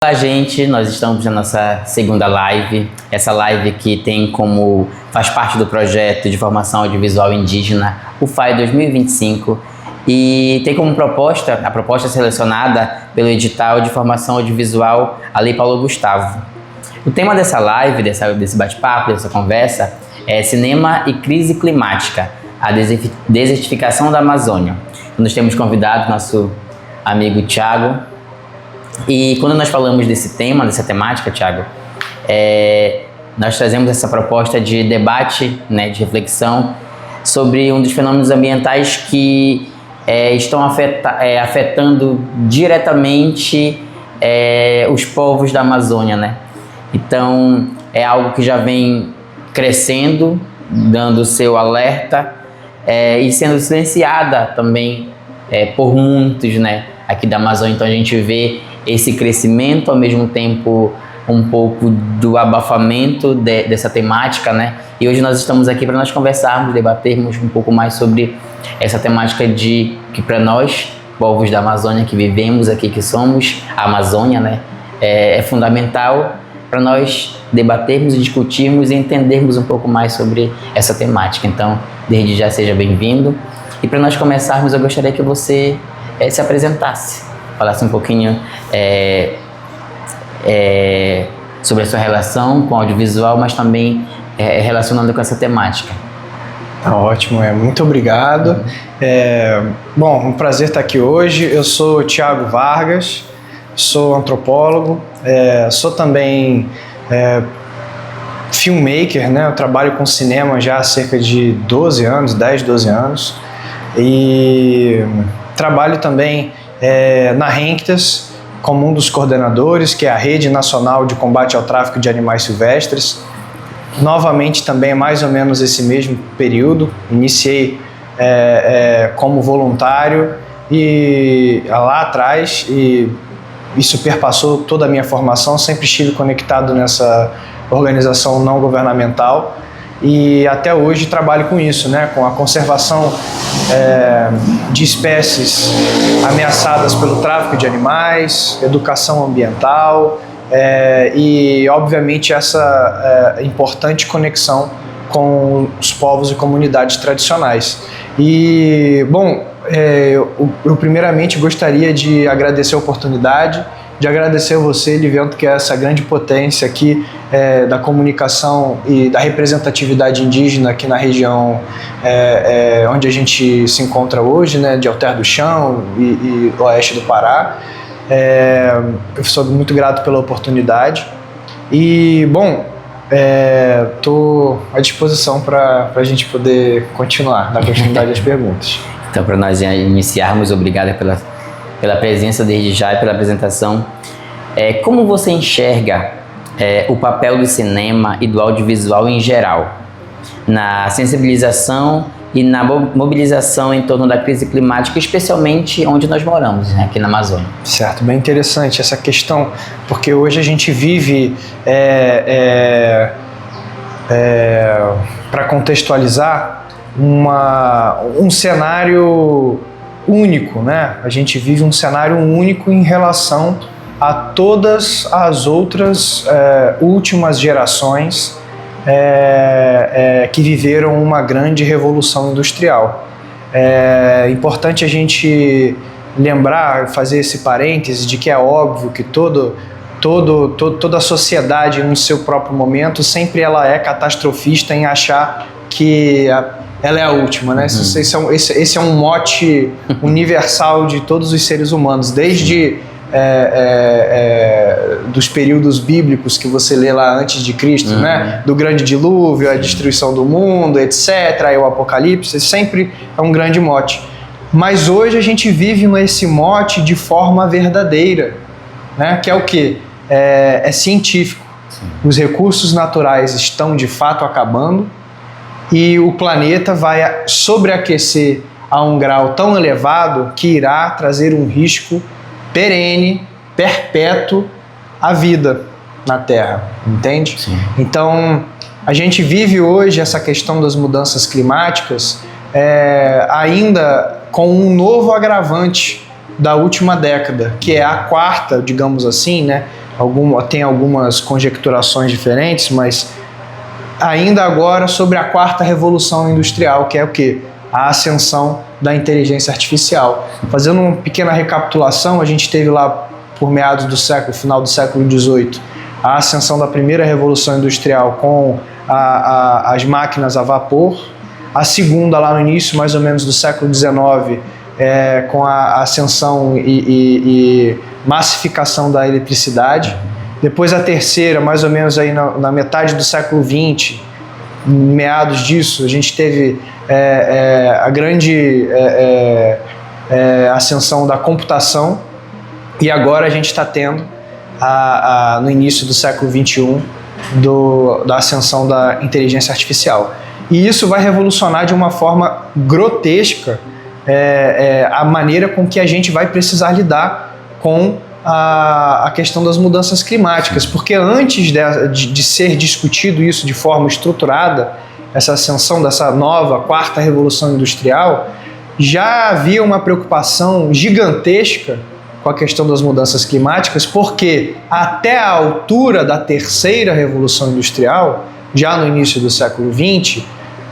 Olá, gente, nós estamos na nossa segunda live, essa live que faz parte do projeto de formação audiovisual indígena UFAI 2025 e tem como proposta, a proposta selecionada pelo edital de formação audiovisual a Lei Paulo Gustavo. O tema dessa live, desse bate-papo, dessa conversa é cinema e crise climática, a desertificação da Amazônia. Nós temos convidado nosso amigo Thiago. E quando nós falamos desse tema, dessa temática, Thiago, nós trazemos essa proposta de debate, de reflexão sobre um dos fenômenos ambientais que estão afetando diretamente os povos da Amazônia, Então, é algo que já vem crescendo, dando o seu alerta e sendo silenciada também por muitos, aqui da Amazônia. Então, a gente vê esse crescimento, ao mesmo tempo um pouco do abafamento dessa temática, E hoje nós estamos aqui para nós conversarmos, debatermos um pouco mais sobre essa temática que para nós, povos da Amazônia, que vivemos aqui, que somos a Amazônia, é fundamental para nós debatermos e discutirmos e entendermos um pouco mais sobre essa temática. Então, desde já, seja bem-vindo. E para nós começarmos, eu gostaria que você se apresentasse, falasse um pouquinho sobre a sua relação com o audiovisual, mas também relacionando com essa temática. Ótimo, muito obrigado. Bom, um prazer estar aqui hoje. Eu sou Thiago Vargas, sou antropólogo, sou também filmmaker, Eu trabalho com cinema já há cerca de 12 anos, 10, 12 anos. E trabalho também na RENCTAS, como um dos coordenadores, que é a Rede Nacional de Combate ao Tráfico de Animais Silvestres. Novamente também é mais ou menos esse mesmo período. Iniciei como voluntário e lá atrás, e isso perpassou toda a minha formação. Sempre estive conectado nessa organização não governamental e até hoje trabalho com isso, com a conservação de espécies ameaçadas pelo tráfico de animais, educação ambiental e, obviamente, essa importante conexão com os povos e comunidades tradicionais. E, bom, eu primeiramente gostaria de agradecer a oportunidade, de agradecer a você, Livento, que é essa grande potência aqui da comunicação e da representatividade indígena aqui na região onde a gente se encontra hoje, de Alter do Chão e oeste do Pará. Eu sou muito grato pela oportunidade e, bom, estou à disposição para a gente poder continuar, dar continuidade às perguntas. Então, para nós iniciarmos, obrigado pela presença desde já e pela apresentação. Como você enxerga o papel do cinema e do audiovisual em geral na sensibilização e na mobilização em torno da crise climática, especialmente onde nós moramos, aqui na Amazônia? Certo, bem interessante essa questão, porque hoje a gente vive, para contextualizar, um cenário único, A gente vive um cenário único em relação a todas as outras últimas gerações que viveram uma grande revolução industrial. É importante a gente lembrar, fazer esse parêntese de que é óbvio que toda a sociedade, no seu próprio momento, sempre ela é catastrofista em achar que ela é a última, Esse é um mote universal de todos os seres humanos, desde dos períodos bíblicos que você lê lá antes de Cristo, do grande dilúvio, a destruição do mundo, etc., aí o Apocalipse, sempre é um grande mote. Mas hoje a gente vive nesse mote de forma verdadeira, que é o quê? É científico. Sim. Os recursos naturais estão de fato acabando e o planeta vai sobreaquecer a um grau tão elevado que irá trazer um risco perene, perpétuo à vida na Terra, entende? Sim. Então, a gente vive hoje essa questão das mudanças climáticas ainda com um novo agravante da última década, que é a quarta, digamos assim, tem algumas conjecturações diferentes, mas ainda agora sobre a quarta revolução industrial, que é o quê? A ascensão da inteligência artificial. Fazendo uma pequena recapitulação, a gente teve lá por meados do século, final do século XVIII, a ascensão da primeira revolução industrial com as máquinas a vapor, a segunda lá no início, mais ou menos do século XIX, com a ascensão e massificação da eletricidade. Depois a terceira, mais ou menos aí na metade do século XX, meados disso, a gente teve a grande ascensão da computação, e agora a gente está tendo, no início do século XXI, da ascensão da inteligência artificial. E isso vai revolucionar de uma forma grotesca a maneira com que a gente vai precisar lidar com a questão das mudanças climáticas, porque antes de ser discutido isso de forma estruturada, essa ascensão dessa nova quarta revolução industrial, já havia uma preocupação gigantesca com a questão das mudanças climáticas, porque até a altura da terceira revolução industrial, já no início do século XX,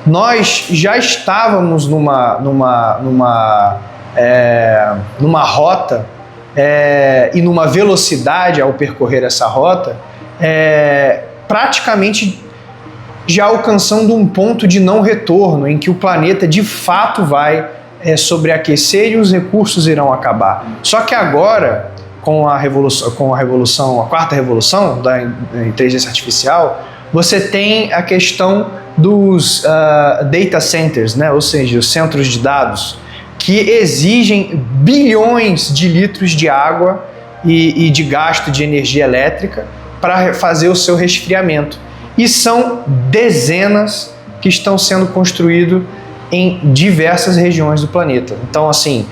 nós já estávamos numa rota e numa velocidade ao percorrer essa rota, praticamente já alcançando um ponto de não retorno, em que o planeta de fato vai sobreaquecer e os recursos irão acabar. Só que agora, com a quarta revolução da inteligência artificial, você tem a questão dos data centers, né? Ou seja, os centros de dados, que exigem bilhões de litros de água e de gasto de energia elétrica para fazer o seu resfriamento. E são dezenas que estão sendo construídos em diversas regiões do planeta. Então, assim,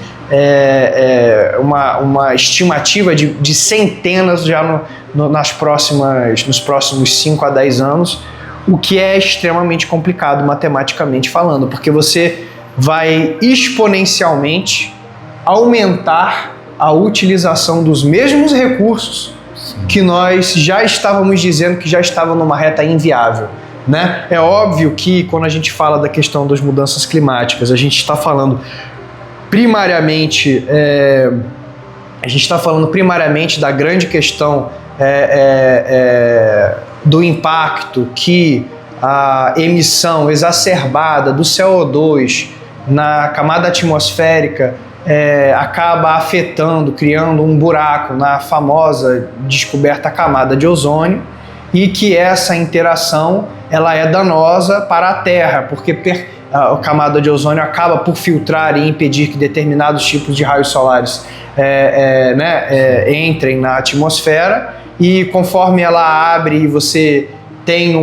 uma estimativa de centenas já nos próximos 5 a 10 anos, o que é extremamente complicado matematicamente falando, porque você vai exponencialmente aumentar a utilização dos mesmos recursos que nós já estávamos dizendo que já estava numa reta inviável, né? É óbvio que quando a gente fala da questão das mudanças climáticas, a gente está falando primariamente da grande questão do impacto que a emissão exacerbada do CO2 na camada atmosférica acaba afetando, criando um buraco na famosa descoberta camada de ozônio, e que essa interação ela é danosa para a Terra, porque a camada de ozônio acaba por filtrar e impedir que determinados tipos de raios solares entrem na atmosfera, e conforme ela abre e você tem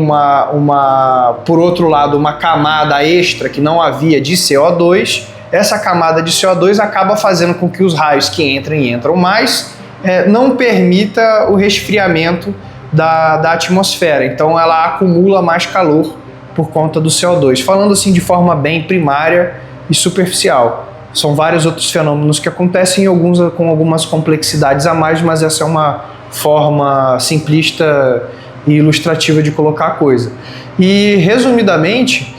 por outro lado, uma camada extra que não havia de CO2, essa camada de CO2 acaba fazendo com que os raios que entram mais, não permita o resfriamento da atmosfera. Então ela acumula mais calor por conta do CO2. Falando assim de forma bem primária e superficial. São vários outros fenômenos que acontecem, com algumas complexidades a mais, mas essa é uma forma simplista e ilustrativa de colocar a coisa. E, resumidamente,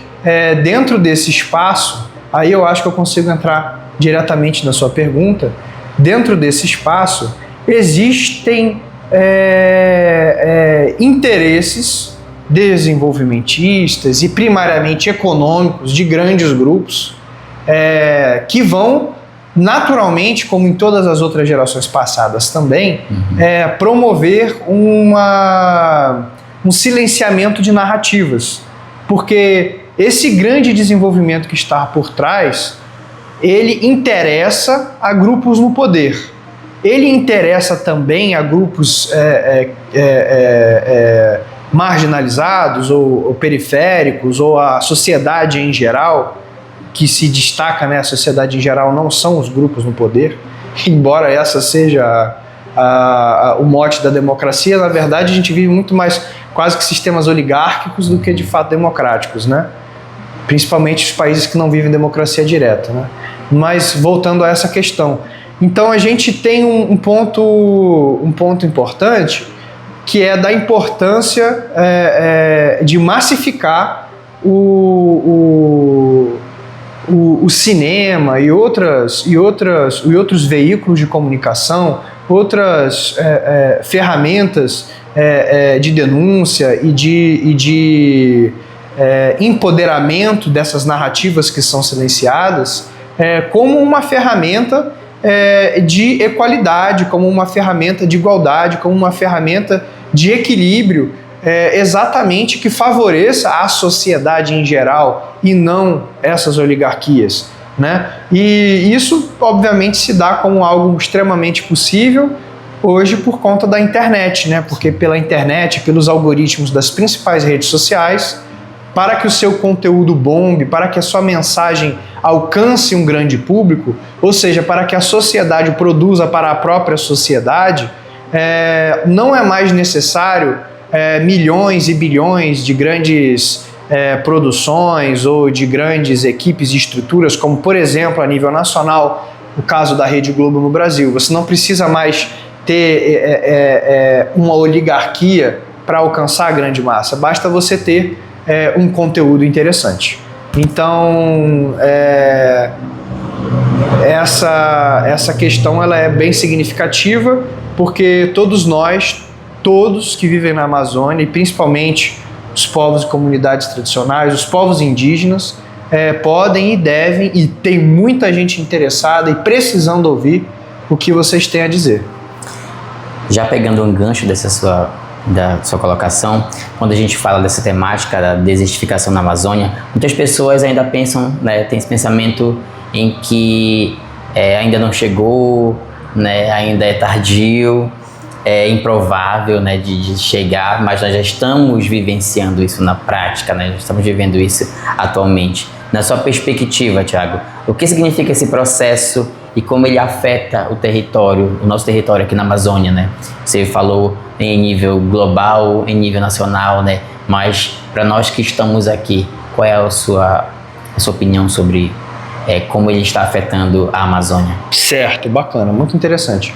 dentro desse espaço, aí eu acho que eu consigo entrar diretamente na sua pergunta, dentro desse espaço existem interesses desenvolvimentistas e primariamente econômicos de grandes grupos que vão naturalmente, como em todas as outras gerações passadas também, promover um silenciamento de narrativas, porque esse grande desenvolvimento que está por trás, ele interessa a grupos no poder. Ele interessa também a grupos marginalizados ou periféricos, ou a sociedade em geral, que se destaca, né? A sociedade em geral não são os grupos no poder, embora essa seja o mote da democracia. Na verdade, a gente vive muito mais quase que sistemas oligárquicos do que de fato democráticos, né? Principalmente os países que não vivem democracia direta, né? Mas voltando a essa questão, então a gente tem um ponto importante, que é da importância de massificar o cinema e outros veículos de comunicação, outras ferramentas de denúncia e de empoderamento dessas narrativas que são silenciadas, como uma ferramenta de equalidade, como uma ferramenta de igualdade, como uma ferramenta de equilíbrio, exatamente que favoreça a sociedade em geral e não essas oligarquias, né? E isso, obviamente, se dá como algo extremamente possível hoje por conta da internet, né? Porque pela internet, pelos algoritmos das principais redes sociais, para que o seu conteúdo bombe, para que a sua mensagem alcance um grande público, ou seja, para que a sociedade produza para a própria sociedade, não é mais necessário milhões e bilhões de grandes produções ou de grandes equipes e estruturas, como, por exemplo, a nível nacional, o caso da Rede Globo no Brasil. Você não precisa mais ter uma oligarquia para alcançar a grande massa, basta você ter um conteúdo interessante. Então, essa questão ela é bem significativa, porque todos que vivem na Amazônia, e principalmente os povos e comunidades tradicionais, os povos indígenas, podem e devem, e tem muita gente interessada e precisando ouvir o que vocês têm a dizer. Já pegando um gancho da sua colocação, quando a gente fala dessa temática da desertificação na Amazônia, muitas pessoas ainda pensam, né, tem esse pensamento em que ainda não chegou, né, ainda é tardio, é improvável, né, de chegar, mas nós já estamos vivenciando isso na prática, né, já estamos vivendo isso atualmente. Na sua perspectiva, Thiago, o que significa esse processo e como ele afeta o nosso território aqui na Amazônia, né? Você falou em nível global, em nível nacional, né? Mas para nós que estamos aqui, qual é a sua opinião sobre como ele está afetando a Amazônia? Certo, bacana, muito interessante.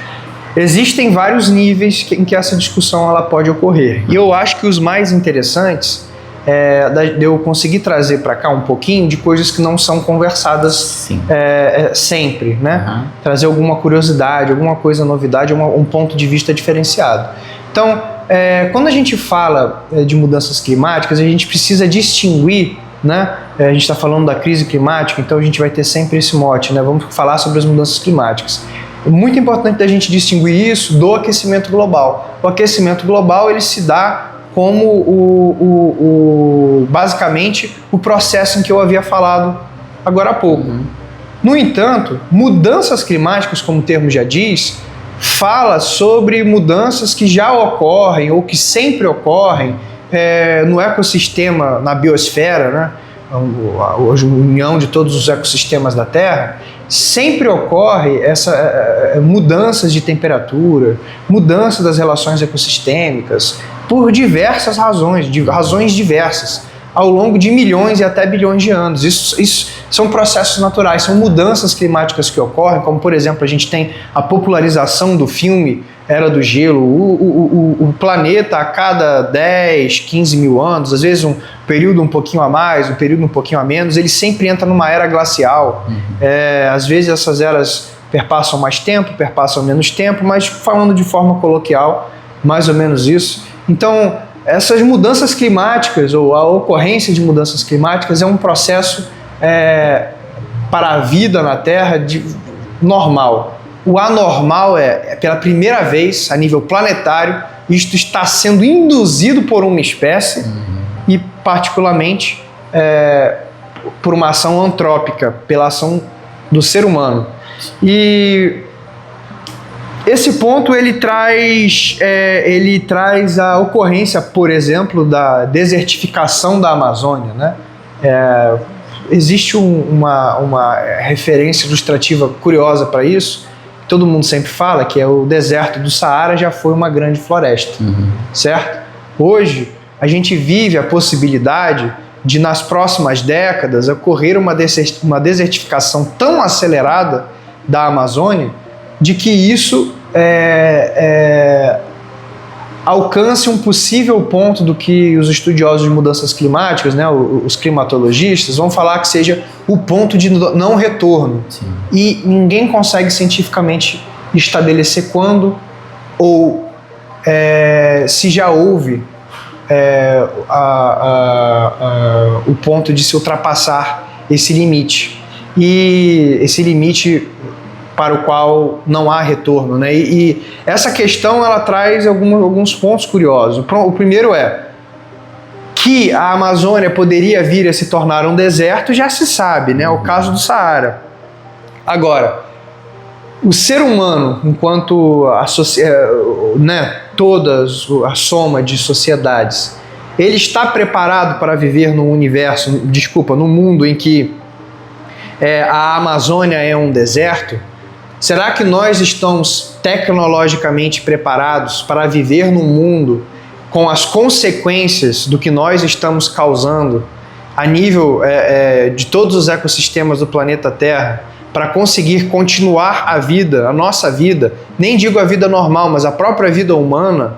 Existem vários níveis em que essa discussão ela pode ocorrer. E eu acho que os mais interessantes de eu conseguir trazer para cá um pouquinho de coisas que não são conversadas sempre, né? Uhum. Trazer alguma curiosidade, alguma coisa, novidade, um ponto de vista diferenciado. Então, quando a gente fala de mudanças climáticas, a gente precisa distinguir, né? A gente está falando da crise climática, então a gente vai ter sempre esse mote, né? Vamos falar sobre as mudanças climáticas. É muito importante a gente distinguir isso do aquecimento global. O aquecimento global ele se dá como basicamente o processo em que eu havia falado agora há pouco. No entanto, mudanças climáticas, como o termo já diz, fala sobre mudanças que já ocorrem ou que sempre ocorrem no ecossistema, na biosfera, né? A união de todos os ecossistemas da Terra. Sempre ocorre mudanças de temperatura, mudança das relações ecossistêmicas, por diversas razões diversas, ao longo de milhões e até bilhões de anos. Isso são processos naturais, são mudanças climáticas que ocorrem, como, por exemplo, a gente tem a popularização do filme Era do Gelo, o planeta a cada 10, 15 mil anos, às vezes um período um pouquinho a mais, um período um pouquinho a menos, ele sempre entra numa era glacial. Às vezes essas eras perpassam mais tempo, perpassam menos tempo, mas falando de forma coloquial, mais ou menos isso. Então, essas mudanças climáticas, ou a ocorrência de mudanças climáticas, é um processo para a vida na Terra normal. O anormal pela primeira vez, a nível planetário, isto está sendo induzido por uma espécie e, particularmente, por uma ação antrópica, pela ação do ser humano. E esse ponto ele traz a ocorrência, por exemplo, da desertificação da Amazônia, né? Existe uma referência ilustrativa curiosa para isso, que todo mundo sempre fala, que é o deserto do Saara já foi uma grande floresta, certo? Hoje, a gente vive a possibilidade de, nas próximas décadas, ocorrer uma desertificação tão acelerada da Amazônia, de que isso alcance um possível ponto do que os estudiosos de mudanças climáticas, né, os climatologistas, vão falar que seja o ponto de não retorno. Sim. E ninguém consegue cientificamente estabelecer quando ou se já houve o ponto de se ultrapassar esse limite. E esse limite para o qual não há retorno, né? E essa questão ela traz alguns pontos curiosos. O primeiro é que a Amazônia poderia vir a se tornar um deserto, já se sabe, né? O caso do Saara. Agora, o ser humano, enquanto a soma de sociedades, ele está preparado para viver num num mundo em que a Amazônia é um deserto? Será que nós estamos tecnologicamente preparados para viver num mundo com as consequências do que nós estamos causando a nível de todos os ecossistemas do planeta Terra, para conseguir continuar a nossa vida, nem digo a vida normal, mas a própria vida humana,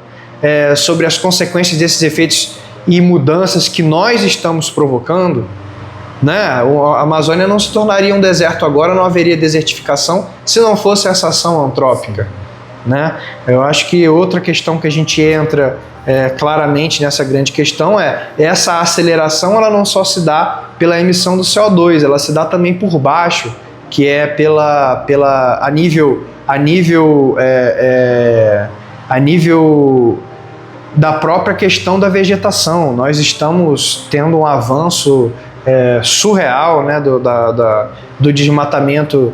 sobre as consequências desses efeitos e mudanças que nós estamos provocando? Né? A Amazônia não se tornaria um deserto agora, não haveria desertificação se não fosse essa ação antrópica, né? Eu acho que outra questão que a gente entra claramente nessa grande questão essa aceleração, ela não só se dá pela emissão do CO2, ela se dá também por baixo, que é a nível da própria questão da vegetação. Nós estamos tendo um avanço surreal, né, do desmatamento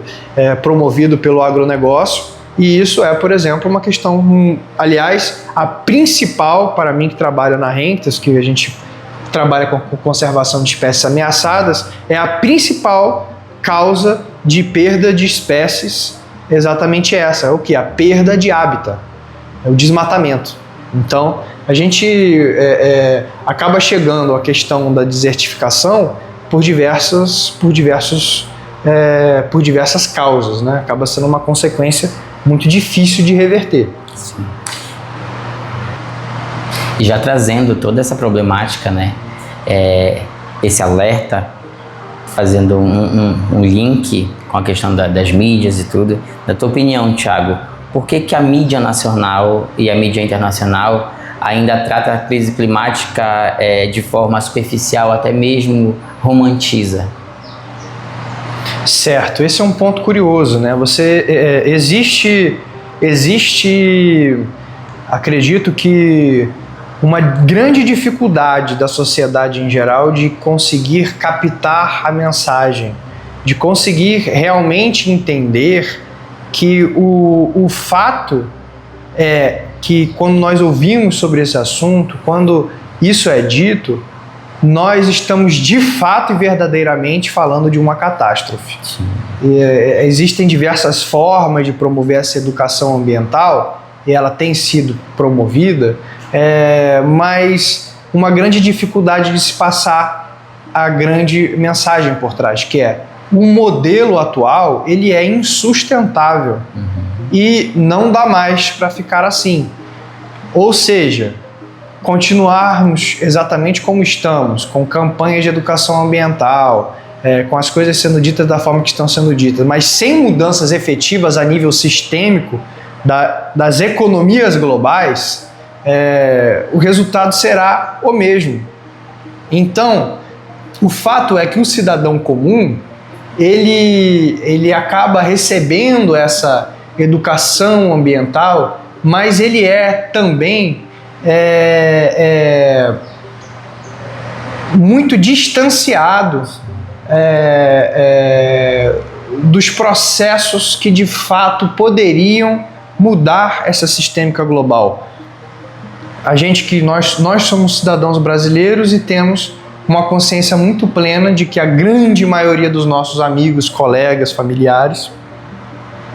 promovido pelo agronegócio, e isso por exemplo, uma questão, aliás, a principal, para mim que trabalho na Renktas, que a gente trabalha com conservação de espécies ameaçadas, é a principal causa de perda de espécies, exatamente essa, o que? A perda de hábitat, o desmatamento. Então, a gente acaba chegando à questão da desertificação por diversas causas, né? Acaba sendo uma consequência muito difícil de reverter. Sim. E já trazendo toda essa problemática, né? Esse alerta, fazendo um link com a questão das mídias e tudo. Na tua opinião, Thiago, por que a mídia nacional e a mídia internacional ainda trata a crise climática de forma superficial, até mesmo romantiza? Certo, esse é um ponto curioso, né? Existe, acredito que uma grande dificuldade da sociedade em geral de conseguir captar a mensagem, de conseguir realmente entender que o fato é que quando nós ouvimos sobre esse assunto, quando isso é dito, nós estamos de fato e verdadeiramente falando de uma catástrofe. Existem diversas formas de promover essa educação ambiental, e ela tem sido promovida, mas uma grande dificuldade de se passar a grande mensagem por trás, que o modelo atual, ele é insustentável. E não dá mais para ficar assim. Ou seja, continuarmos exatamente como estamos, com campanhas de educação ambiental, com as coisas sendo ditas da forma que estão sendo ditas, mas sem mudanças efetivas a nível sistêmico das economias globais, o resultado será o mesmo. Então, o fato é que o cidadão comum, ele acaba recebendo essa educação ambiental, mas ele também muito distanciado dos processos que de fato poderiam mudar essa sistêmica global. Nós somos cidadãos brasileiros e temos uma consciência muito plena de que a grande maioria dos nossos amigos, colegas, familiares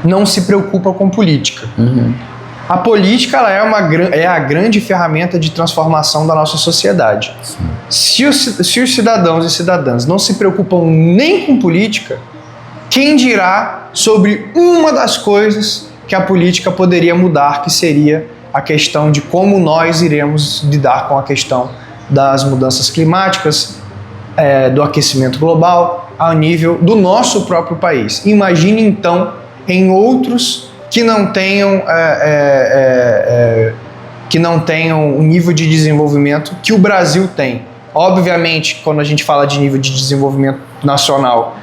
não se preocupa com política. A política ela é a grande ferramenta de transformação da nossa sociedade. Se os cidadãos e cidadãs não se preocupam nem com política, quem dirá sobre uma das coisas que a política poderia mudar, que seria a questão de como nós iremos lidar com a questão das mudanças climáticas, do aquecimento global, ao nível do nosso próprio país. Imagine então em outros que não tenham um nível de desenvolvimento que o Brasil tem. Obviamente, quando a gente fala de nível de desenvolvimento nacional,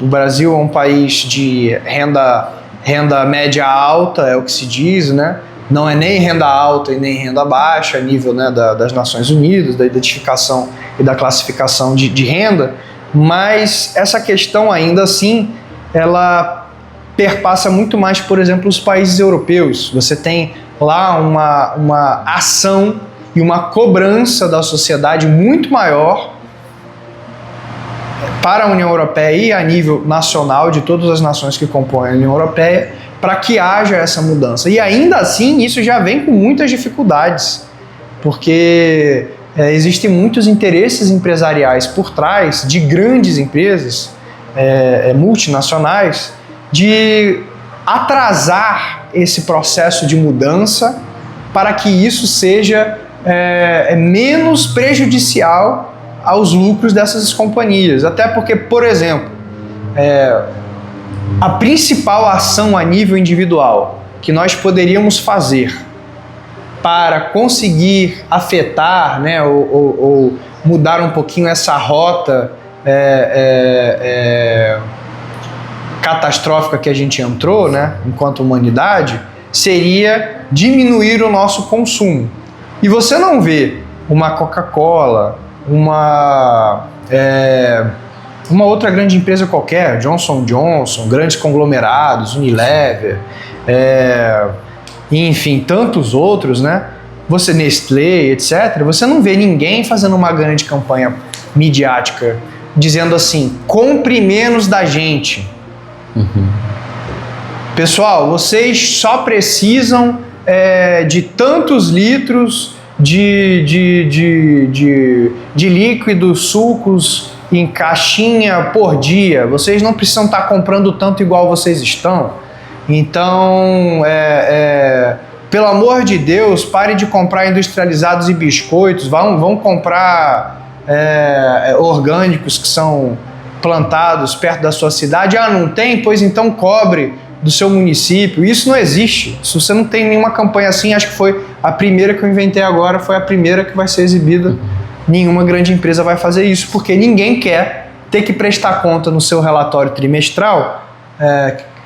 o Brasil é um país de renda média alta, é o que se diz, né? Não é nem renda alta e nem renda baixa, a nível, né, das Nações Unidas, da identificação e da classificação de renda, mas essa questão ainda assim, ela perpassa muito mais, por exemplo, os países europeus. Você tem lá uma ação e uma cobrança da sociedade muito maior para a União Europeia e a nível nacional de todas as nações que compõem a União Europeia, para que haja essa mudança. E ainda assim, isso já vem com muitas dificuldades, porque existem muitos interesses empresariais por trás de grandes empresas multinacionais de atrasar esse processo de mudança para que isso seja menos prejudicial aos lucros dessas companhias. Até porque, por exemplo, a principal ação a nível individual que nós poderíamos fazer para conseguir afetar, né, ou mudar um pouquinho essa rota catastrófica que a gente entrou, né, enquanto humanidade, seria diminuir o nosso consumo. E você não vê uma Coca-Cola, uma outra grande empresa qualquer, Johnson & Johnson, grandes conglomerados, Unilever, enfim, tantos outros, né? Você, Nestlé, etc. Você não vê ninguém fazendo uma grande campanha midiática dizendo assim, compre menos da gente. Uhum. Pessoal, vocês só precisam de tantos litros de líquidos, sucos em caixinha por dia. Vocês não precisam estar comprando tanto igual vocês estão. Então, pelo amor de Deus, pare de comprar industrializados e biscoitos. Vão comprar orgânicos que são plantados perto da sua cidade. Ah, não tem? Pois então cobre do seu município. Isso não existe. Se você não tem nenhuma campanha assim, acho que foi a primeira que eu inventei agora, foi a primeira que vai ser exibida. Nenhuma grande empresa vai fazer isso, porque ninguém quer ter que prestar conta no seu relatório trimestral,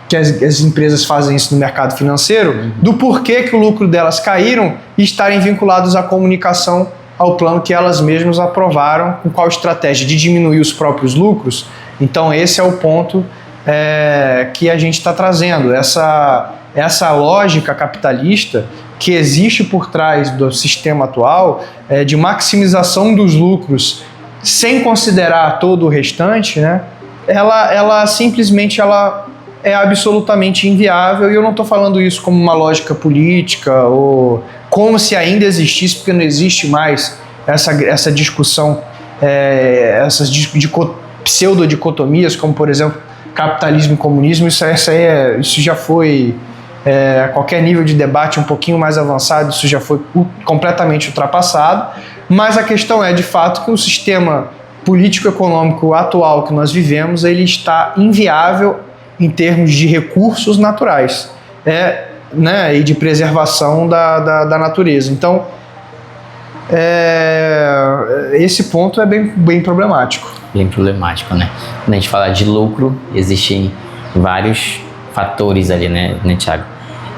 que as empresas fazem isso no mercado financeiro, do porquê que o lucro delas caíram e estarem vinculados à comunicação ao plano que elas mesmas aprovaram, com qual estratégia de diminuir os próprios lucros. Então esse é o ponto que a gente está trazendo, essa lógica capitalista que existe por trás do sistema atual, de maximização dos lucros sem considerar todo o restante, né? Ela simplesmente é absolutamente inviável, e eu não estou falando isso como uma lógica política ou como se ainda existisse, porque não existe mais essa discussão, essas pseudodicotomias, como por exemplo capitalismo e comunismo. Isso já foi, a qualquer nível de debate um pouquinho mais avançado, isso já foi completamente ultrapassado. Mas a questão é, de fato, que o sistema político-econômico atual que nós vivemos, ele está inviável em termos de recursos naturais, né, e de preservação da natureza. Então, esse ponto é bem problemático. Bem problemático, né? Quando a gente fala de lucro, existem vários fatores ali, né, Thiago?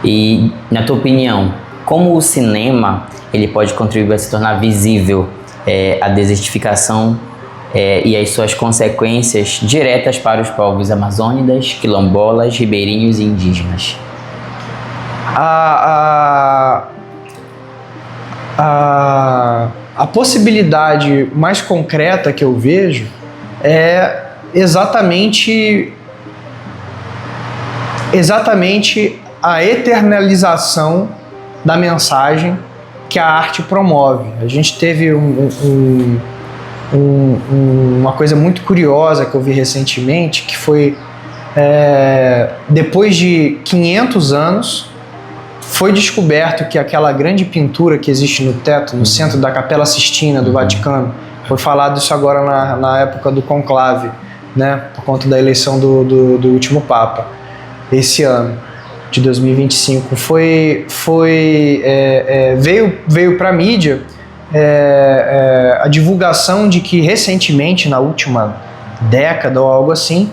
E, na tua opinião, como o cinema ele pode contribuir para se tornar visível a desertificação e as suas consequências diretas para os povos amazônidas, quilombolas, ribeirinhos e indígenas? A possibilidade mais concreta que eu vejo é exatamente a eternalização da mensagem que a arte promove. A gente teve uma coisa muito curiosa que eu vi recentemente, que foi depois de 500 anos foi descoberto que aquela grande pintura que existe no teto, no centro da Capela Sistina do Vaticano, foi falado isso agora na época do conclave, né, por conta da eleição do último Papa, esse ano de 2025, veio para a mídia a divulgação de que recentemente, na última década ou algo assim,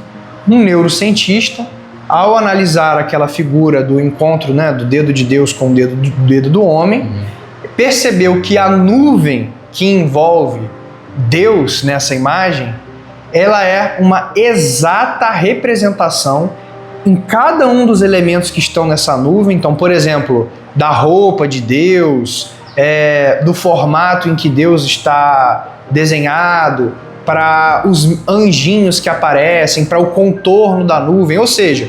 um neurocientista, ao analisar aquela figura do encontro, né, do dedo de Deus com o dedo do homem, percebeu que a nuvem que envolve Deus nessa imagem, ela é uma exata representação em cada um dos elementos que estão nessa nuvem. Então, por exemplo, da roupa de Deus, do formato em que Deus está desenhado, para os anjinhos que aparecem, para o contorno da nuvem, ou seja,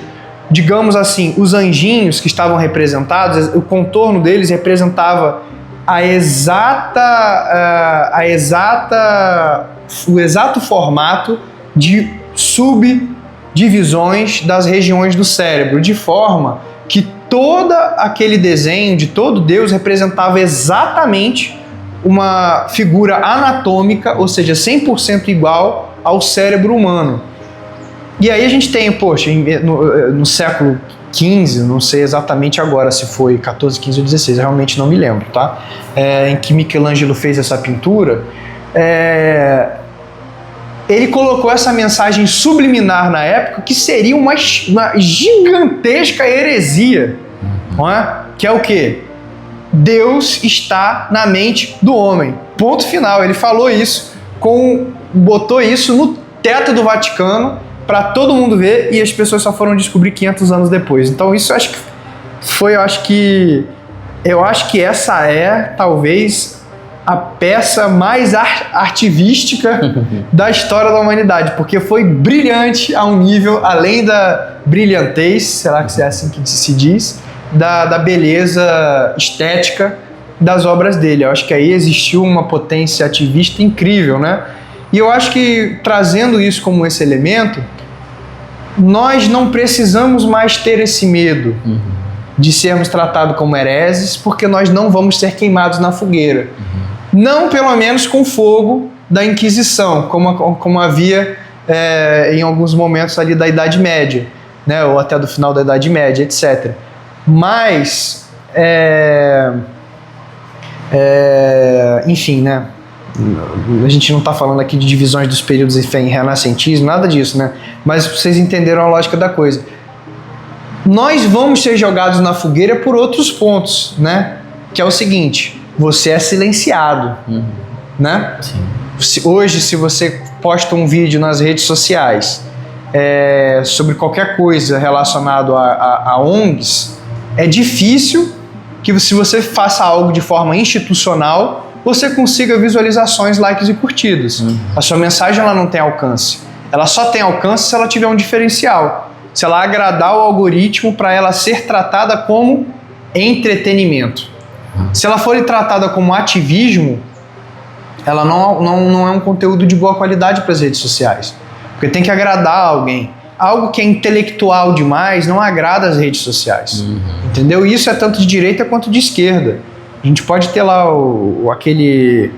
digamos assim, os anjinhos que estavam representados, o contorno deles representava o exato formato de subdivisões das regiões do cérebro, de forma que todo aquele desenho de todo Deus representava exatamente uma figura anatômica, ou seja, 100% igual ao cérebro humano. E aí a gente tem, poxa, no século XV, não sei exatamente agora se foi 14, 15 ou 16, realmente não me lembro, tá? Em que Michelangelo fez essa pintura, ele colocou essa mensagem subliminar na época, que seria uma gigantesca heresia, não é? Que é o quê? Deus está na mente do homem. Ponto final. Ele falou isso, botou isso no teto do Vaticano para todo mundo ver, e as pessoas só foram descobrir 500 anos depois. Então isso eu acho que essa é talvez a peça mais artivística da história da humanidade, porque foi brilhante a um nível além da brilhantez, será que é assim que se diz, da beleza estética das obras dele. Eu acho que aí existiu uma potência ativista incrível, né? E eu acho que, trazendo isso como esse elemento, nós não precisamos mais ter esse medo de sermos tratados como hereses, porque nós não vamos ser queimados na fogueira. Não, pelo menos, com fogo da Inquisição, como havia em alguns momentos ali da Idade Média, né? Ou até do final da Idade Média, etc. Mas, enfim, né? A gente não está falando aqui de divisões dos períodos em renascentismo, nada disso, né? Mas vocês entenderam a lógica da coisa. Nós vamos ser jogados na fogueira por outros pontos, né? Que é o seguinte: você é silenciado, né? Sim. Hoje, se você posta um vídeo nas redes sociais sobre qualquer coisa relacionado a ONGs, é difícil que, se você faça algo de forma institucional, você consiga visualizações, likes e curtidas. A sua mensagem ela não tem alcance. Ela só tem alcance se ela tiver um diferencial. Se ela agradar o algoritmo para ela ser tratada como entretenimento. Se ela for tratada como ativismo, ela não é um conteúdo de boa qualidade para as redes sociais. Porque tem que agradar alguém. Algo que é intelectual demais não agrada as redes sociais. Entendeu? E isso é tanto de direita quanto de esquerda. A gente pode ter lá aquele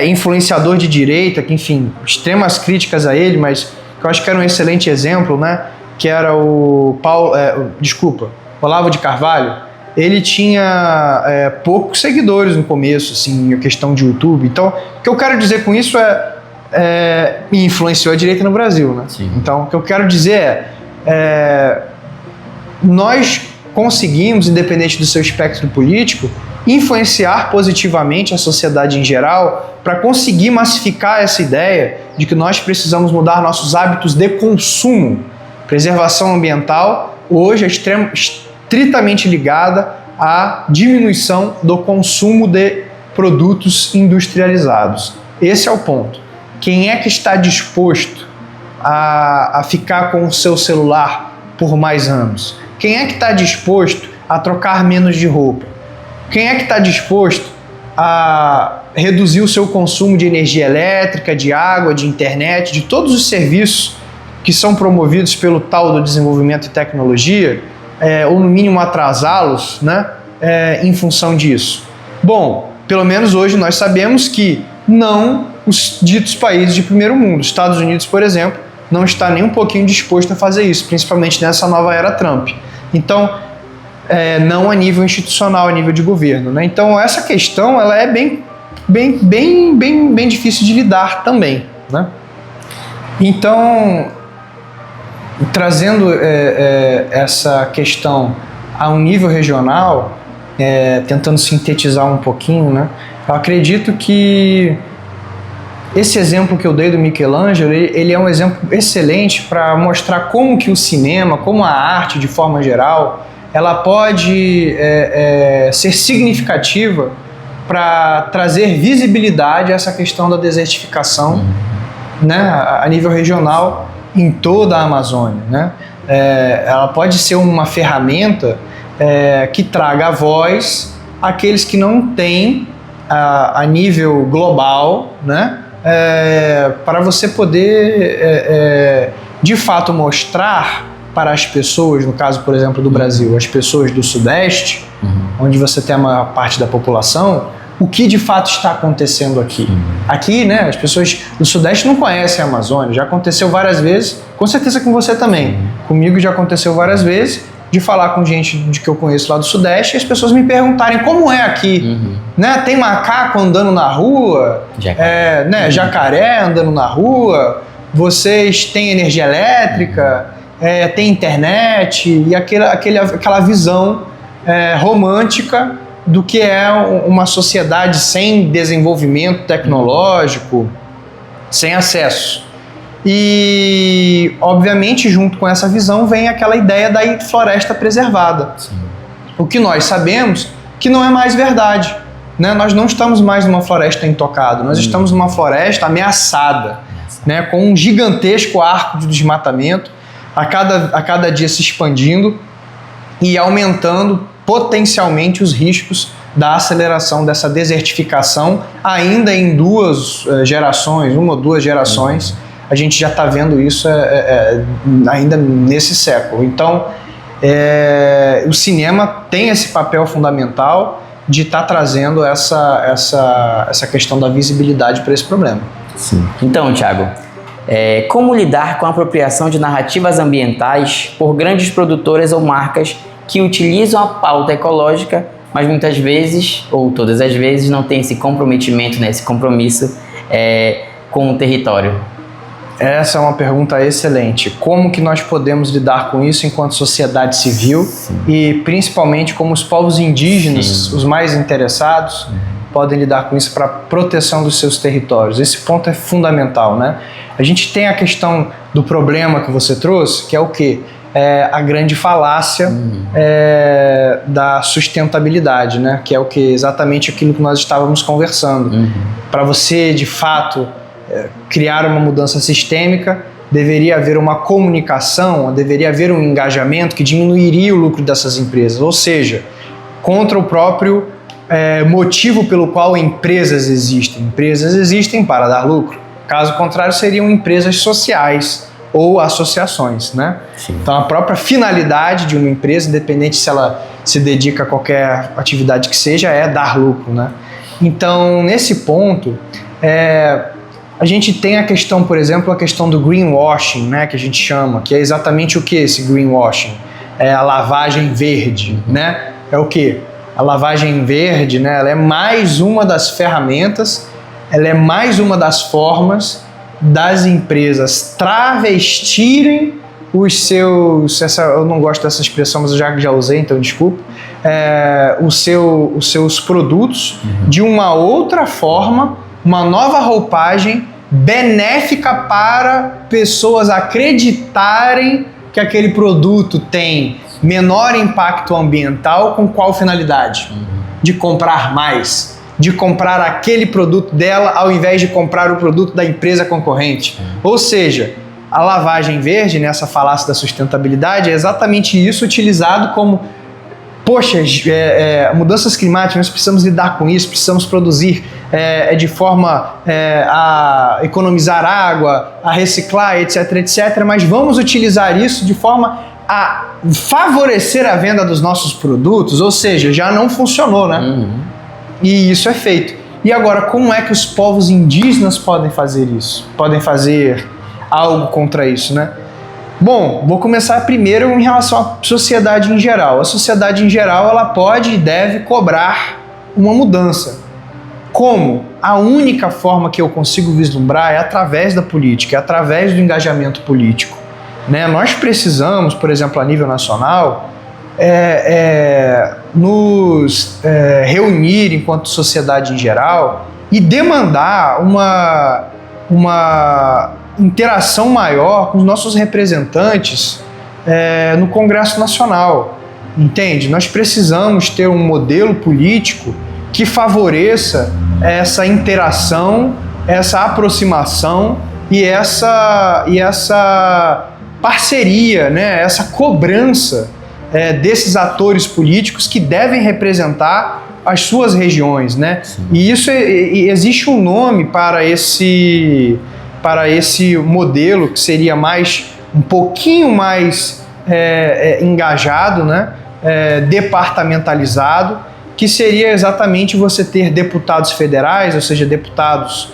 influenciador de direita, que, enfim, extremas críticas a ele, mas que eu acho que era um excelente exemplo, né? Que era o Olavo de Carvalho. Ele tinha poucos seguidores no começo, assim, a questão de YouTube. Então, o que eu quero dizer com isso me influenciou a direita no Brasil, né? Sim. Então, o que eu quero dizer nós conseguimos, independente do seu espectro político, influenciar positivamente a sociedade em geral para conseguir massificar essa ideia de que nós precisamos mudar nossos hábitos de consumo. Preservação ambiental hoje é estritamente ligada à diminuição do consumo de produtos industrializados. Esse é o ponto. Quem é que está disposto a ficar com o seu celular por mais anos? Quem é que está disposto a trocar menos de roupa? Quem é que está disposto a reduzir o seu consumo de energia elétrica, de água, de internet, de todos os serviços que são promovidos pelo tal do desenvolvimento e tecnologia, ou no mínimo atrasá-los, né? em função disso? Bom, pelo menos hoje nós sabemos que não os ditos países de primeiro mundo. Estados Unidos, por exemplo, não está nem um pouquinho disposto a fazer isso, principalmente nessa nova era Trump. Então, não a nível institucional, a nível de governo, né? Então, essa questão ela é bem difícil de lidar também, né? Então, trazendo essa questão a um nível regional, tentando sintetizar um pouquinho, né? Eu acredito que esse exemplo que eu dei do Michelangelo, ele é um exemplo excelente para mostrar como que o cinema, como a arte de forma geral, ela pode ser significativa para trazer visibilidade a essa questão da desertificação, né, a nível regional em toda a Amazônia, né? Ela pode ser uma ferramenta que traga a voz àqueles que não têm a nível global, né? Para você poder de fato mostrar para as pessoas, no caso, por exemplo, do Brasil, as pessoas do Sudeste, onde você tem a maior parte da população, o que de fato está acontecendo aqui. Aqui, né, as pessoas do Sudeste não conhecem a Amazônia, já aconteceu várias vezes, com certeza com você também. Comigo já aconteceu várias vezes, de falar com gente que eu conheço lá do Sudeste e as pessoas me perguntarem como é aqui. Né? Tem macaco andando na rua, jacaré andando na rua, vocês têm energia elétrica, tem internet, e aquela visão romântica do que é uma sociedade sem desenvolvimento tecnológico, sem acesso. E, obviamente, junto com essa visão vem aquela ideia da floresta preservada. Sim. O que nós sabemos que não é mais verdade, né? Nós não estamos mais numa floresta intocada, nós estamos numa floresta ameaçada, né? Com um gigantesco arco de desmatamento, a cada dia se expandindo e aumentando potencialmente os riscos da aceleração dessa desertificação ainda em uma ou duas gerações. A gente já está vendo isso ainda nesse século. Então, o cinema tem esse papel fundamental de estar trazendo essa questão da visibilidade para esse problema. Sim. Então, Thiago, como lidar com a apropriação de narrativas ambientais por grandes produtoras ou marcas que utilizam a pauta ecológica, mas muitas vezes, ou todas as vezes, não tem esse comprometimento, né, esse compromisso com o território? Essa é uma pergunta excelente. Como que nós podemos lidar com isso enquanto sociedade civil? Sim. E principalmente como os povos indígenas, sim, os mais interessados, podem lidar com isso para a proteção dos seus territórios? Esse ponto é fundamental, né? A gente tem a questão do problema que você trouxe, que é o quê? A grande falácia da sustentabilidade, né? Que é o quê? Exatamente aquilo que nós estávamos conversando. Para você, de fato, criar uma mudança sistêmica, deveria haver uma comunicação, deveria haver um engajamento que diminuiria o lucro dessas empresas, ou seja, contra o próprio motivo pelo qual empresas existem. Empresas existem para dar lucro. Caso contrário, seriam empresas sociais ou associações, né? Sim. Então, a própria finalidade de uma empresa, independente se ela se dedica a qualquer atividade que seja, é dar lucro, né? Então, nesse ponto, a gente tem a questão, por exemplo, a questão do greenwashing, né, que a gente chama, que é exatamente o que esse greenwashing? É a lavagem verde, né? É o que? A lavagem verde, né, ela é mais uma das ferramentas, ela é mais uma das formas das empresas travestirem os seus... eu não gosto dessa expressão, mas eu já usei, então desculpa. Os seus produtos de uma outra forma, uma nova roupagem benéfica para pessoas acreditarem que aquele produto tem menor impacto ambiental. Com qual finalidade? De comprar mais, de comprar aquele produto dela ao invés de comprar o produto da empresa concorrente. Ou seja, a lavagem verde, nessa falácia da sustentabilidade, é exatamente isso utilizado como: poxa, mudanças climáticas, nós precisamos lidar com isso, precisamos produzir de forma a economizar água, a reciclar, etc, etc, mas vamos utilizar isso de forma a favorecer a venda dos nossos produtos, ou seja, já não funcionou, né? E isso é feito. E agora, como é que os povos indígenas podem fazer isso? Podem fazer algo contra isso, né? Bom, vou começar primeiro em relação à sociedade em geral. A sociedade em geral, ela pode e deve cobrar uma mudança. Como? A única forma que eu consigo vislumbrar é através da política, é através do engajamento político. Né? Nós precisamos, por exemplo, a nível nacional, nos reunir enquanto sociedade em geral e demandar uma interação maior com os nossos representantes no Congresso Nacional. Entende? Nós precisamos ter um modelo político que favoreça essa interação, essa aproximação e essa parceria, né? Essa cobrança desses atores políticos que devem representar as suas regiões, né? E existe um nome para esse modelo que seria um pouquinho mais engajado, né? Departamentalizado, que seria exatamente você ter deputados federais, ou seja, deputados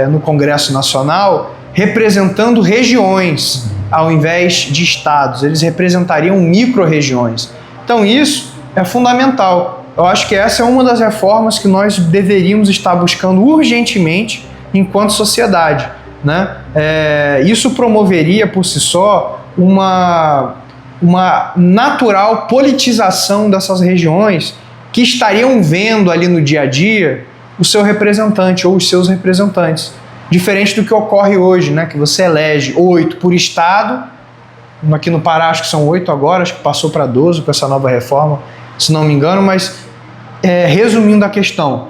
no Congresso Nacional, representando regiões ao invés de estados. Eles representariam micro-regiões. Então isso é fundamental. Eu acho que essa é uma das reformas que nós deveríamos estar buscando urgentemente enquanto sociedade, né? Isso promoveria por si só uma natural politização dessas regiões que estariam vendo ali no dia a dia o seu representante ou os seus representantes. Diferente do que ocorre hoje, né? Que você elege 8 por estado, aqui no Pará acho que são 8 agora, acho que passou para 12 com essa nova reforma, se não me engano, mas resumindo a questão,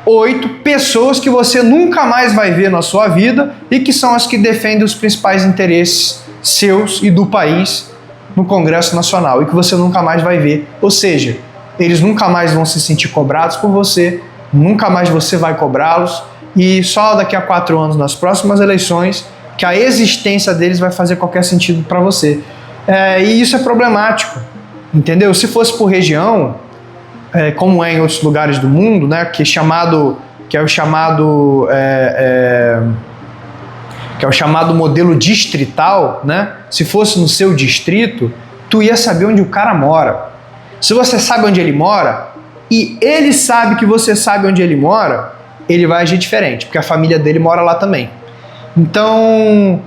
8 pessoas que você nunca mais vai ver na sua vida e que são as que defendem os principais interesses seus e do país no Congresso Nacional e que você nunca mais vai ver. Ou seja, eles nunca mais vão se sentir cobrados por você, nunca mais você vai cobrá-los e só daqui a 4 anos, nas próximas eleições, que a existência deles vai fazer qualquer sentido para você. E isso é problemático, entendeu? Se fosse por região, como é em outros lugares do mundo, né, que é o chamado modelo distrital, né? Se fosse no seu distrito, tu ia saber onde o cara mora. Se você sabe onde ele mora e ele sabe que você sabe onde ele mora, ele vai agir diferente, porque a família dele mora lá também. Então,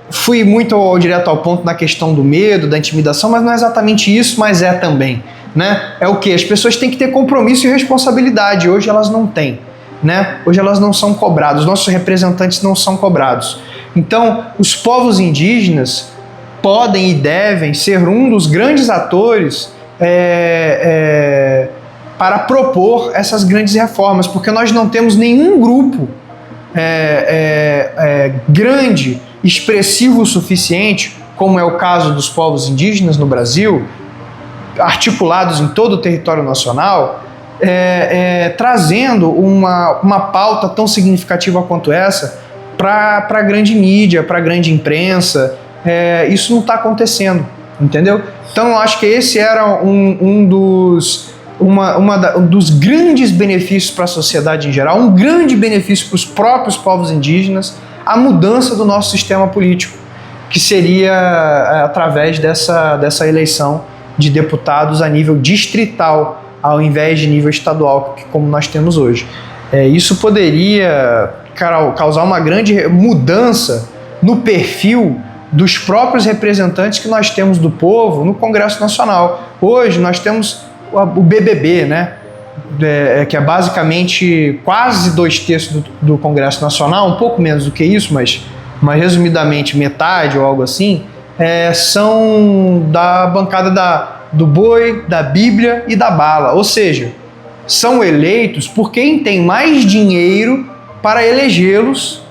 fui muito direto ao ponto na questão do medo, da intimidação, mas não é exatamente isso, mas é também, né? É o quê? As pessoas têm que ter compromisso e responsabilidade. Hoje elas não têm, né? Hoje elas não são cobradas, os nossos representantes não são cobrados. Então, os povos indígenas podem e devem ser um dos grandes atores para propor essas grandes reformas, porque nós não temos nenhum grupo grande, expressivo o suficiente, como é o caso dos povos indígenas no Brasil, articulados em todo o território nacional, trazendo uma pauta tão significativa quanto essa para a grande mídia, para a grande imprensa. Isso não está acontecendo, entendeu? Então eu acho que esse era um dos grandes benefícios para a sociedade em geral, um grande benefício para os próprios povos indígenas, a mudança do nosso sistema político, que seria através dessa eleição de deputados a nível distrital, ao invés de nível estadual, como nós temos hoje. Isso poderia causar uma grande mudança no perfil dos próprios representantes que nós temos do povo no Congresso Nacional. Hoje nós temos o BBB, né? Que é basicamente quase 2/3 do Congresso Nacional, um pouco menos do que isso, mas resumidamente metade ou algo assim, são da bancada do boi, da Bíblia e da bala, ou seja, são eleitos por quem tem mais dinheiro para elegê-los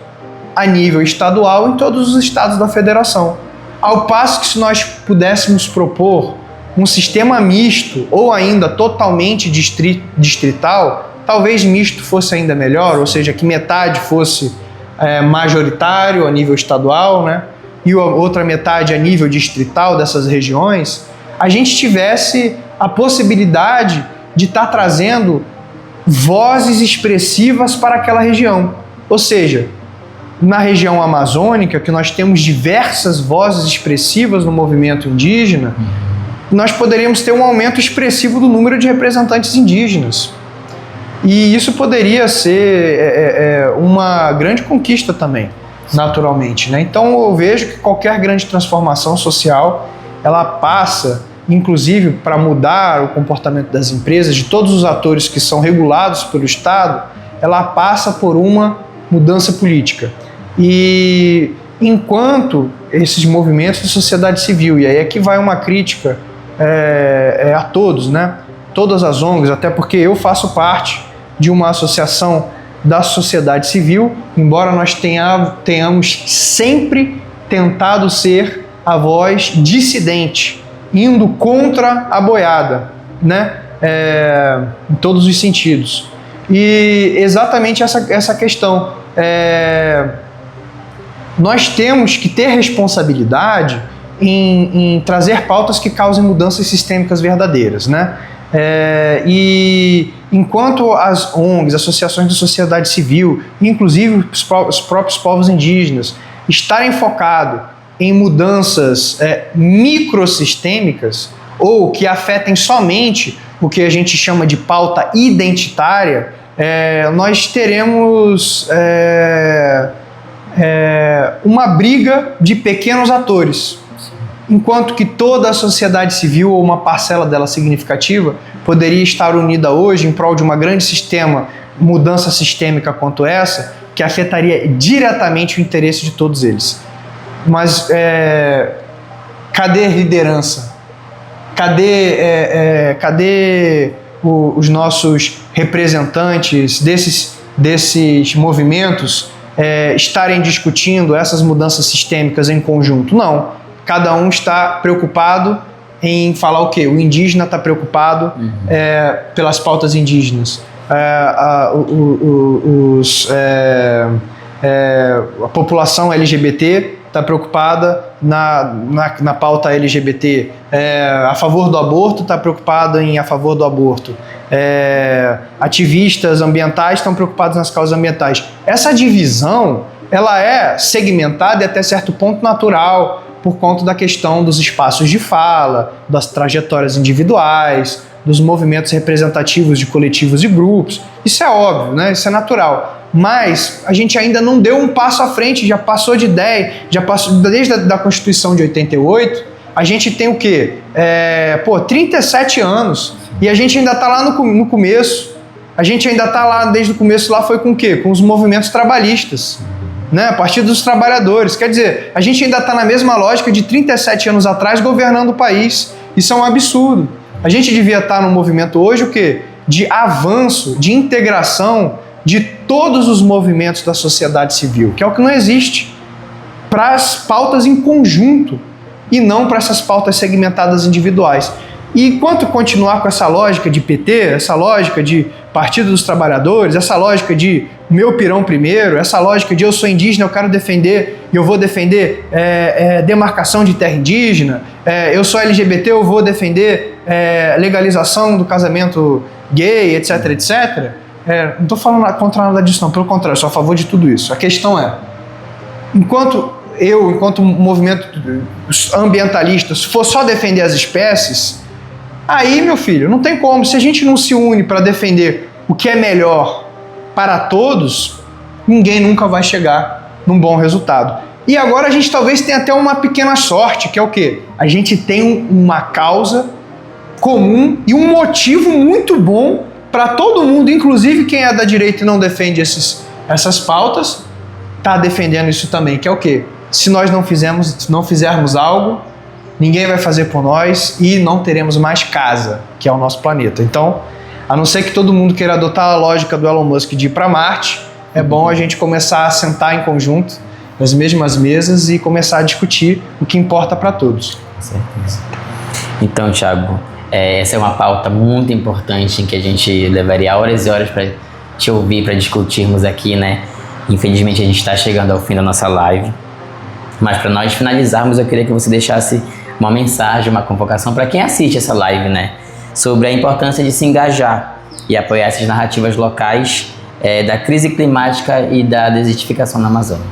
a nível estadual em todos os estados da federação. Ao passo que se nós pudéssemos propor um sistema misto ou ainda totalmente distrital, talvez misto fosse ainda melhor, ou seja, que metade fosse majoritário a nível estadual, né? e a outra metade a nível distrital dessas regiões, a gente tivesse a possibilidade de estar trazendo vozes expressivas para aquela região. Ou seja, na região amazônica, que nós temos diversas vozes expressivas no movimento indígena, nós poderíamos ter um aumento expressivo do número de representantes indígenas. E isso poderia ser uma grande conquista também, naturalmente, né? Então eu vejo que qualquer grande transformação social, ela passa, inclusive para mudar o comportamento das empresas, de todos os atores que são regulados pelo Estado, ela passa por uma mudança política. E enquanto esses movimentos de sociedade civil, e aí é que vai uma crítica a todos, né? Todas as ONGs, até porque eu faço parte de uma associação da sociedade civil, embora nós tenhamos sempre tentado ser a voz dissidente, indo contra a boiada, né? Em todos os sentidos. E exatamente essa questão. Nós temos que ter responsabilidade em trazer pautas que causem mudanças sistêmicas verdadeiras, né? E enquanto as ONGs, associações de sociedade civil, inclusive os próprios povos indígenas, estarem focados em mudanças microsistêmicas ou que afetem somente o que a gente chama de pauta identitária, nós teremos uma briga de pequenos atores. Enquanto que toda a sociedade civil, ou uma parcela dela significativa, poderia estar unida hoje em prol de uma grande mudança sistêmica quanto essa, que afetaria diretamente o interesse de todos eles. Mas cadê liderança? Cadê os nossos representantes desses movimentos estarem discutindo essas mudanças sistêmicas em conjunto? Não. Cada um está preocupado em falar o quê? O indígena está preocupado pelas pautas indígenas. A população LGBT está preocupada na pauta LGBT. A favor do aborto está preocupado a favor do aborto. Ativistas ambientais estão preocupados nas causas ambientais. Essa divisão, ela é segmentada e até certo ponto natural, por conta da questão dos espaços de fala, das trajetórias individuais, dos movimentos representativos de coletivos e grupos. Isso é óbvio, né? Isso é natural. Mas a gente ainda não deu um passo à frente, já passou de 10, já passou desde a Constituição de 88, a gente tem o quê? 37 anos, e a gente ainda está lá no começo. A gente ainda está lá, desde o começo lá foi com o quê? Com os movimentos trabalhistas. Né, a partir dos trabalhadores. Quer dizer, a gente ainda está na mesma lógica de 37 anos atrás governando o país. Isso é um absurdo. A gente devia estar num movimento hoje o quê? De avanço, de integração de todos os movimentos da sociedade civil, que é o que não existe, para as pautas em conjunto e não para essas pautas segmentadas individuais. E enquanto continuar com essa lógica de PT, essa lógica de Partido dos Trabalhadores, essa lógica de meu pirão primeiro, essa lógica de eu sou indígena, eu quero defender e eu vou defender demarcação de terra indígena, eu sou LGBT, eu vou defender legalização do casamento gay, etc, etc. Não estou falando contra nada disso não, pelo contrário, sou a favor de tudo isso. A questão é, enquanto movimento ambientalista, se for só defender as espécies, aí, meu filho, não tem como. Se a gente não se une para defender o que é melhor para todos, ninguém nunca vai chegar num bom resultado. E agora a gente talvez tenha até uma pequena sorte, que é o quê? A gente tem uma causa comum e um motivo muito bom para todo mundo, inclusive quem é da direita e não defende essas pautas, está defendendo isso também, que é o quê? Se nós não fizermos algo, ninguém vai fazer por nós e não teremos mais casa, que é o nosso planeta. Então, a não ser que todo mundo queira adotar a lógica do Elon Musk de ir para Marte, é bom a gente começar a sentar em conjunto, nas mesmas mesas, e começar a discutir o que importa para todos. Certeza. Então, Thiago, essa é uma pauta muito importante em que a gente levaria horas e horas para te ouvir, para discutirmos aqui, né? Infelizmente, a gente está chegando ao fim da nossa live. Mas para nós finalizarmos, eu queria que você deixasse uma mensagem, uma convocação para quem assiste essa live, né? Sobre a importância de se engajar e apoiar essas narrativas locais da crise climática e da desertificação na Amazônia.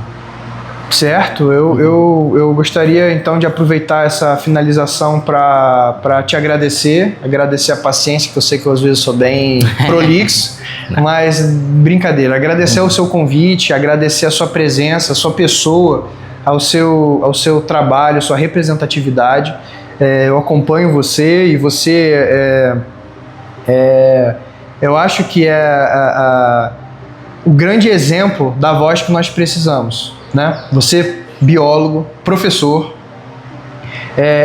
Certo, eu gostaria então de aproveitar essa finalização para te agradecer a paciência, que eu sei que eu às vezes sou bem prolixo, mas brincadeira, agradecer o seu convite, agradecer a sua presença, a sua pessoa, ao seu trabalho, a sua representatividade. Eu acompanho você e você eu acho que o grande exemplo da voz que nós precisamos, né? Você, biólogo, professor,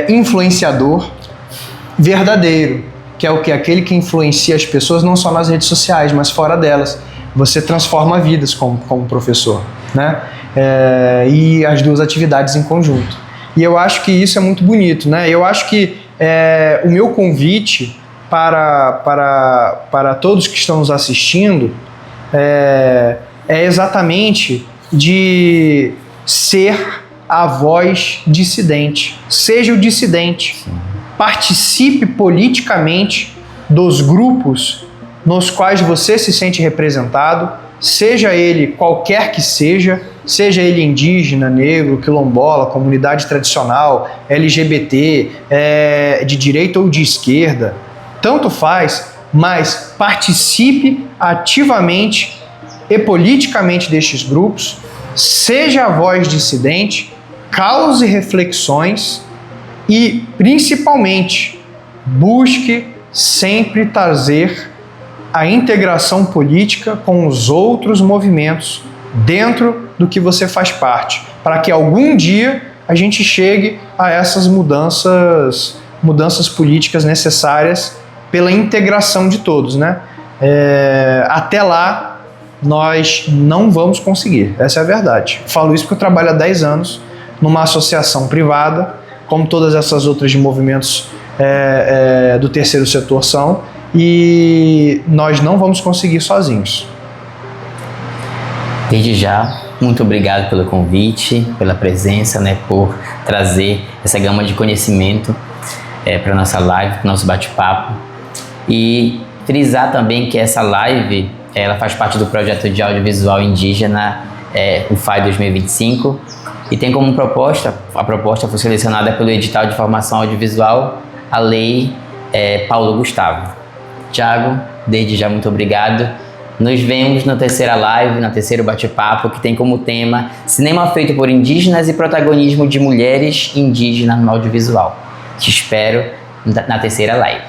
influenciador verdadeiro, que é o que? Aquele que influencia as pessoas não só nas redes sociais, mas fora delas. Você transforma vidas como professor, né? E as duas atividades em conjunto. E eu acho que isso é muito bonito, né? Eu acho que o meu convite para todos que estão nos assistindo é exatamente de ser a voz dissidente. Seja o dissidente. Participe politicamente dos grupos nos quais você se sente representado, seja ele qualquer que seja ele indígena, negro, quilombola, comunidade tradicional, LGBT, de direita ou de esquerda, tanto faz, mas participe ativamente e politicamente destes grupos, seja a voz dissidente, cause reflexões e, principalmente, busque sempre trazer a integração política com os outros movimentos dentro do que você faz parte, para que algum dia a gente chegue a essas mudanças políticas necessárias pela integração de todos, né? Até lá, nós não vamos conseguir, essa é a verdade. Falo isso porque eu trabalho há 10 anos numa associação privada, como todas essas outras de movimentos do terceiro setor são, e nós não vamos conseguir sozinhos. Desde já, muito obrigado pelo convite, pela presença, né, por trazer essa gama de conhecimento para nossa live, para o nosso bate-papo. E frisar também que essa live ela faz parte do projeto de audiovisual indígena, o FAI 2025, e tem como proposta, a proposta foi selecionada pelo edital de formação audiovisual, a lei Paulo Gustavo. Thiago, desde já muito obrigado. Nos vemos na terceira live, no terceiro bate-papo, que tem como tema Cinema feito por indígenas e protagonismo de mulheres indígenas no audiovisual. Te espero na terceira live.